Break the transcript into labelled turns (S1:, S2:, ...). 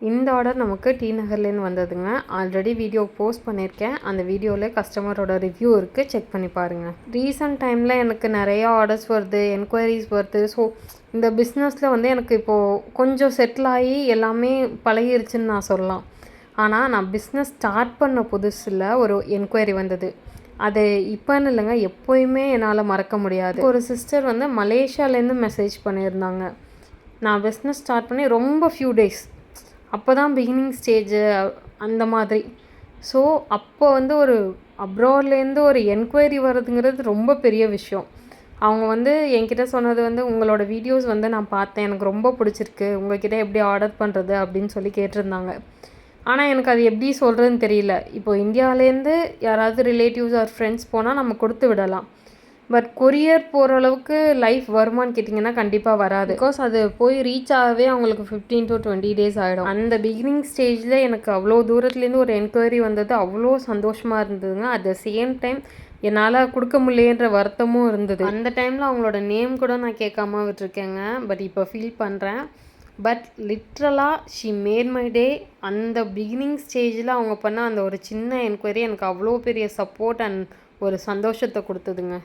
S1: இந்த ஆர்டர் நமக்கு டி நகர்லேருந்து வந்ததுங்க. ஆல்ரெடி வீடியோ போஸ்ட் பண்ணியிருக்கேன். அந்த வீடியோவில் கஸ்டமரோட ரிவ்யூ இருக்குது, செக் பண்ணி பாருங்கள். ரீசன்ட் டைமில் எனக்கு நிறையா ஆர்டர்ஸ் வருது, என்கொயரிஸ் வருது. ஸோ இந்த பிஸ்னஸில் வந்து எனக்கு இப்போது கொஞ்சம் செட்டில் ஆகி எல்லாமே பழகிருச்சுன்னு நான் சொல்லலாம். ஆனால் நான் பிஸ்னஸ் ஸ்டார்ட் பண்ண புதுசில் ஒரு என்கொயரி வந்தது. அது இப்போன்னு இல்லைங்க, எப்போயுமே என்னால் மறக்க முடியாது. ஒரு சிஸ்டர் வந்து மலேசியாவிலேருந்து மெசேஜ் பண்ணியிருந்தாங்க. நான் பிஸ்னஸ் ஸ்டார்ட் பண்ணி ரொம்ப ஃபியூ டேஸ், அப்போ தான் பிகினிங் ஸ்டேஜு அந்த மாதிரி. ஸோ அப்போ வந்து ஒரு அப்ராட்லேருந்து ஒரு என்கொயரி வர்றதுங்கிறது ரொம்ப பெரிய விஷயம். அவங்க வந்து என்கிட்ட சொன்னது வந்து, உங்களோட வீடியோஸ் வந்து நான் பார்த்தேன், எனக்கு ரொம்ப பிடிச்சிருக்கு, உங்கள்கிட்ட எப்படி ஆர்டர் பண்ணுறது அப்படின்னு சொல்லி கேட்டிருந்தாங்க. ஆனால் எனக்கு அது எப்படி சொல்கிறதுன்னு தெரியல. இப்போது இந்தியாவிலேருந்து யாராவது ரிலேட்டிவ்ஸ் ஆர் ஃப்ரெண்ட்ஸ் போனால் நம்ம கொடுத்து விடலாம். பட் கொரியர் போகிற அளவுக்கு லைஃப் வருமானு கேட்டிங்கன்னா கண்டிப்பாக வராது. பிகாஸ் அது போய் ரீச் ஆகவே அவங்களுக்கு 15 to 20 டேஸ் ஆகிடும். அந்த பிகினிங் ஸ்டேஜில் எனக்கு அவ்வளோ தூரத்துலேருந்து ஒரு என்கொயரி வந்தது, அவ்வளோ சந்தோஷமாக இருந்ததுங்க. அட் த சேம் டைம் என்னால் கொடுக்க முடியலன்ற வருத்தமும் இருந்தது. அந்த டைமில் அவங்களோட நேம் கூட நான் கேட்காம விட்டுருக்கேங்க. பட் இப்போ ஃபீல் பண்ணுறேன். பட் லிட்ரலாக ஷி மேட் மை டே. அந்த பிகினிங் ஸ்டேஜில் அவங்க பண்ண அந்த ஒரு சின்ன என்கொயரி எனக்கு அவ்வளோ பெரிய சப்போர்ட் அண்ட் ஒரு சந்தோஷத்தை கொடுத்ததுங்க.